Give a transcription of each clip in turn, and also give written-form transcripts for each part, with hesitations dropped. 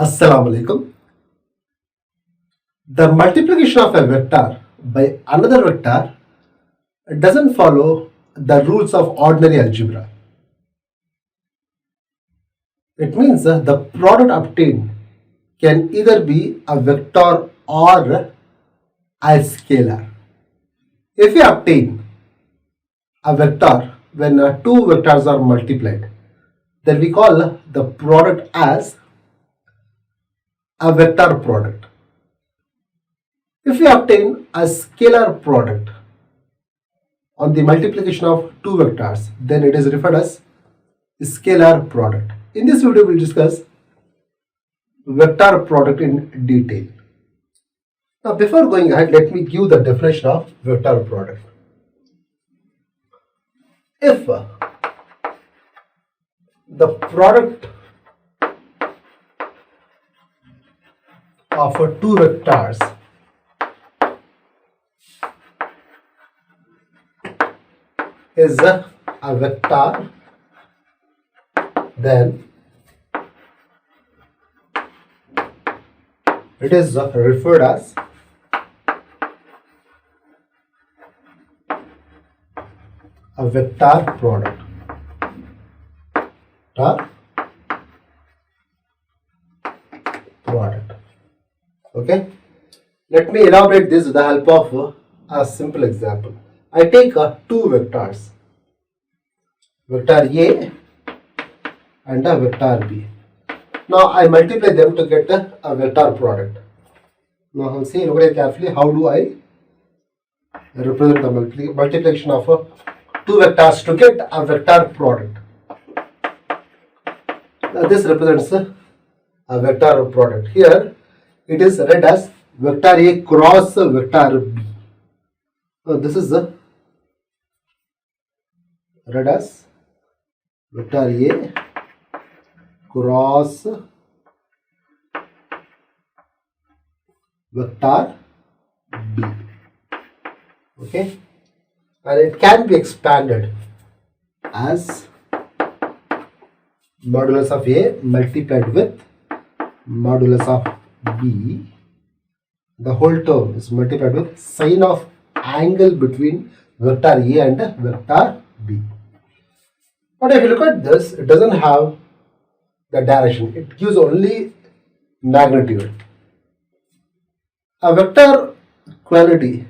Assalamu alaikum. The multiplication of a vector by another vector doesn't follow the rules of ordinary algebra. It means the product obtained can either be a vector or a scalar. If we obtain a vector when two vectors are multiplied, then we call the product as a vector product. If we obtain a scalar product on the multiplication of two vectors, then it is referred as scalar product. In this video, we will discuss vector product in detail. Now, before going ahead, let me give the definition of vector product. If the product of two vectors is a vector, then it is referred as a vector product. Okay, let me elaborate this with the help of a simple example. I take two vectors, vector A and a vector B. Now I multiply them to get a vector product. Now see, look at it carefully. How do I represent the multiplication of two vectors to get a vector product? Now this represents a vector product. Here it is read as vector A cross vector B. So this is read as vector A cross vector B. Okay, and it can be expanded as modulus of A multiplied with modulus of B. The whole term is multiplied with sine of angle between vector A and vector B. But if you look at this, it doesn't have the direction, it gives only magnitude. A vector quantity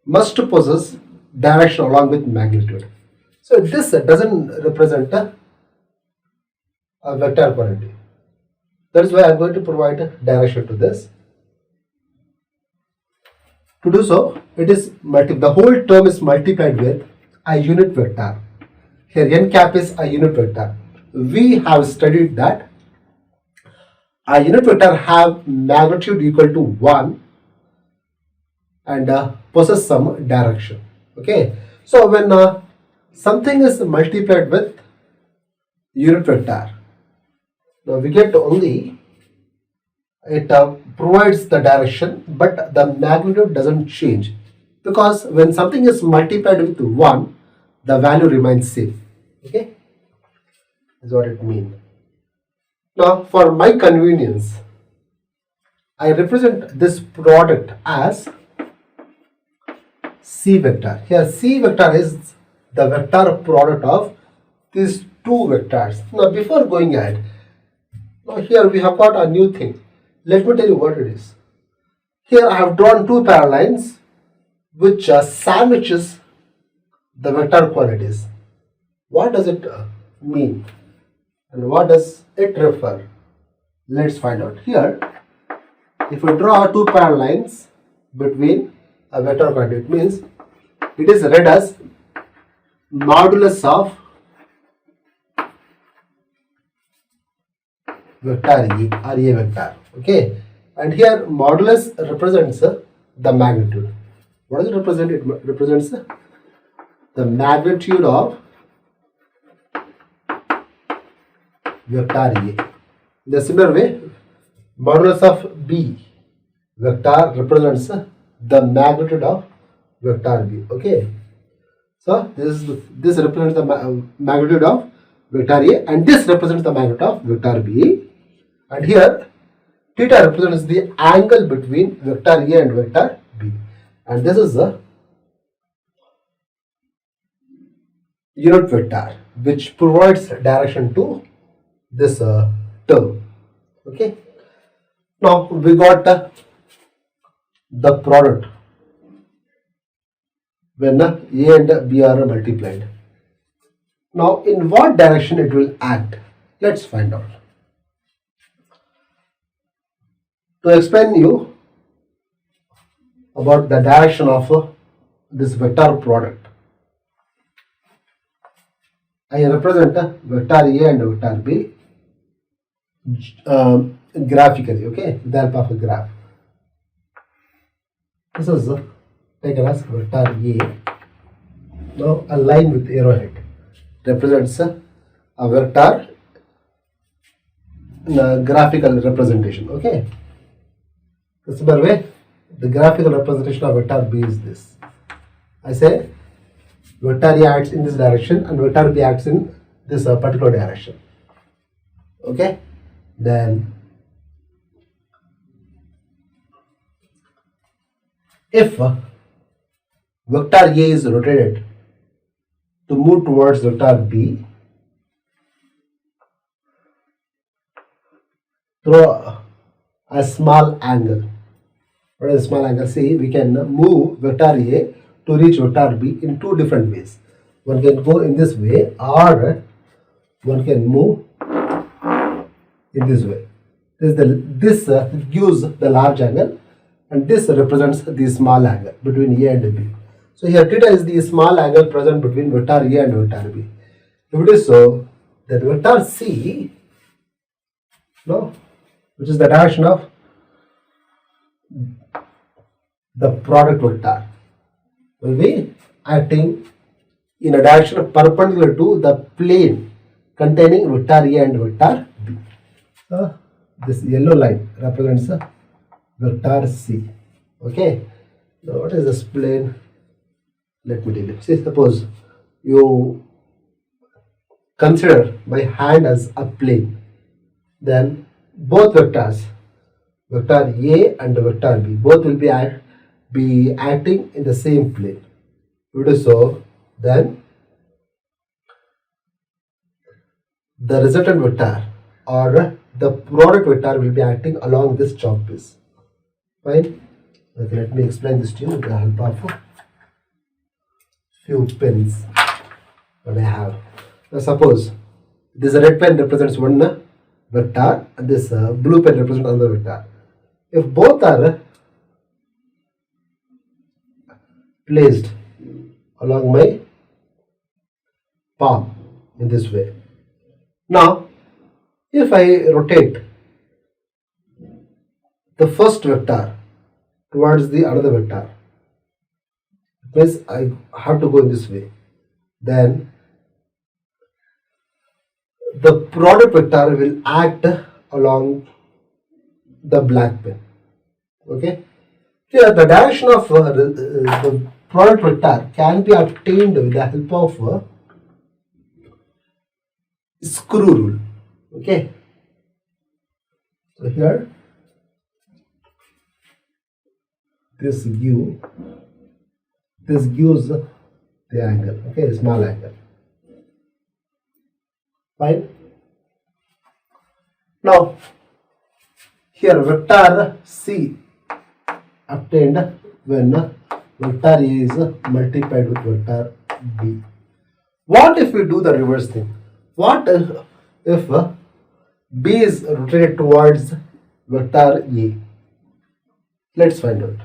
must possess direction along with magnitude. So this doesn't represent a vector quantity. That is why I am going to provide direction to this. To do so, it is the whole term is multiplied with a unit vector. Here n cap is a unit vector. We have studied that a unit vector have magnitude equal to 1 and possess some direction. Okay, so when something is multiplied with unit vector, now we get only it provides the direction, but the magnitude doesn't change, because when something is multiplied with 1, the value remains same. Okay, is what it means. Now for my convenience, I represent this product as C vector. Here C vector is the vector product of these two vectors. Now before going ahead, now here we have got a new thing. Let me tell you what it is. Here I have drawn two parallel lines which sandwiches the vector quantities. What does it mean and what does it refer? Let's find out. Here, if we draw two parallel lines between a vector quantity, it means it is read as modulus of vector E or A vector. Okay, and here modulus represents the magnitude. What does it represent? It represents the magnitude of vector A. In the similar way, modulus of B vector represents the magnitude of vector B. Okay, so this represents the magnitude of vector A, and this represents the magnitude of vector B. And here theta represents the angle between vector A and vector B, and this is the unit vector which provides direction to this term. Okay, now we got the product when A and B are multiplied. Now in what direction it will act? Let's find out. To explain you about the direction of this vector product, I represent vector A and vector B graphically, okay, with the help of a graph. This is taken as vector A. Now a line with arrowhead represents a vector in a graphical representation, okay. The similar way, the graphical representation of vector B is this. I say vector A acts in this direction and vector B acts in this particular direction. Okay, then if vector A is rotated to move towards vector B through a small angle. What is a small angle? See, we can move vector A to reach vector B in two different ways. One can go in this way, or one can move in this way. This gives the large angle, and this represents the small angle between A and B. So here theta is the small angle present between vector A and vector B. If it is so, then vector C, no, which is the direction of the product vector, will be acting in a direction perpendicular to the plane containing vector A and vector B. So this yellow line represents vector C. Okay. Now what is this plane? Let me tell you. See, suppose you consider my hand as a plane, then both vectors, vector A and vector B, both will be acting in the same plane. If it is so, then the resultant vector or the product vector will be acting along this chalk piece. Fine. Okay, let me explain this to you with the help of few pens that I have. Now suppose this red pen represents one vector and this blue pen represents another vector. If both are placed along my palm in this way, now if I rotate the first vector towards the another vector, means I have to go in this way, then the product vector will act along the black pen. Okay. Here the direction of the product vector can be obtained with the help of screw rule. Okay. So here this gives the angle, okay, small angle. Fine. Now here vector C obtained when vector A is multiplied with vector B. What if we do the reverse thing? What if B is rotated towards vector A? Let's find out.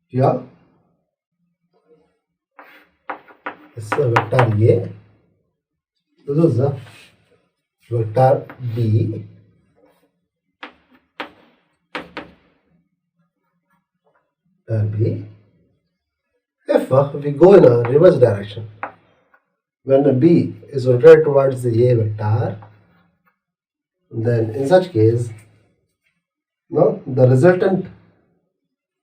Here this is a vector A, this is a vector B, If we go in a reverse direction, when B is rotated towards the A vector, then in such case, no, the resultant,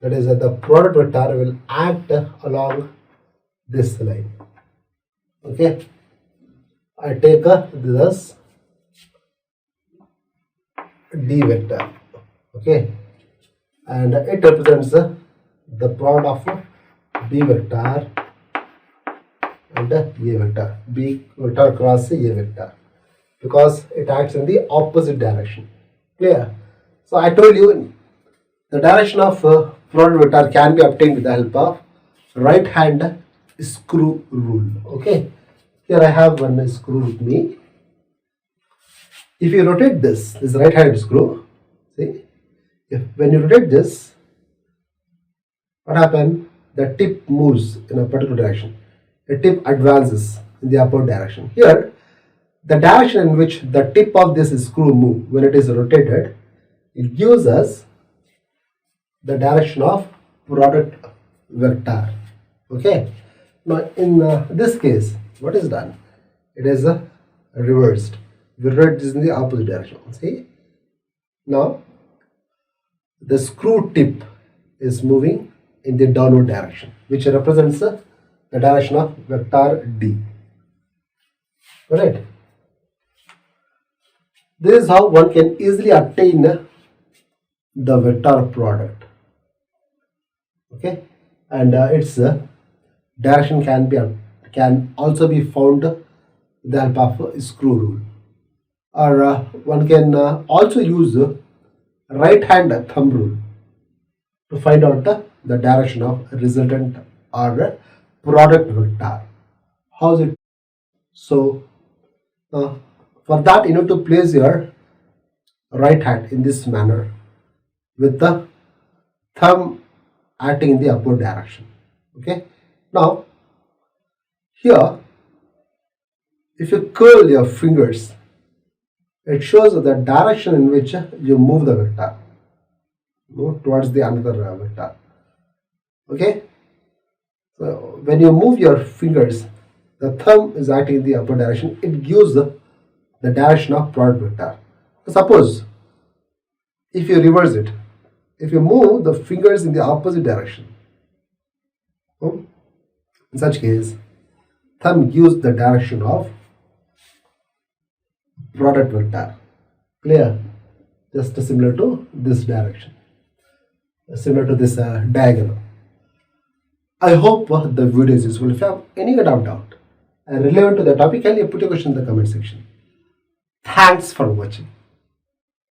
that is the product vector, will act along this line. Okay, I take this D vector. Okay, and it represents the product of B vector and A vector. B vector cross A vector, because it acts in the opposite direction. Clear? So I told you the direction of product vector can be obtained with the help of right hand screw rule. Okay, here I have one screw with me. If you rotate this right hand screw, see, when you rotate this, what happens? The tip moves in a particular direction. The tip advances in the upward direction. Here, the direction in which the tip of this screw moves when it is rotated, it gives us the direction of product vector. Okay. Now, in this case, what is done? It is reversed. We rotate this in the opposite direction. See. Now, the screw tip is moving in the downward direction, which represents the direction of vector D. Alright. This is how one can easily obtain the vector product. Okay, and its direction can also be found with the help of a screw rule, or one can also use right hand thumb rule to find out the direction of resultant or product vector. How is it? So for that, you need to place your right hand in this manner with the thumb acting in the upward direction. Okay. Now here, if you curl your fingers, it shows the direction in which you move the vector towards the another vector. Okay. So when you move your fingers, the thumb is acting in the upward direction. It gives the direction of product vector. Suppose if you reverse it, if you move the fingers in the opposite direction, in such case, thumb gives the direction of product vector. Clear? Just similar to this direction, similar to this diagram. I hope the video is useful. If you have any kind of doubt and relevant to the topic, can you put your question in the comment section. Thanks for watching.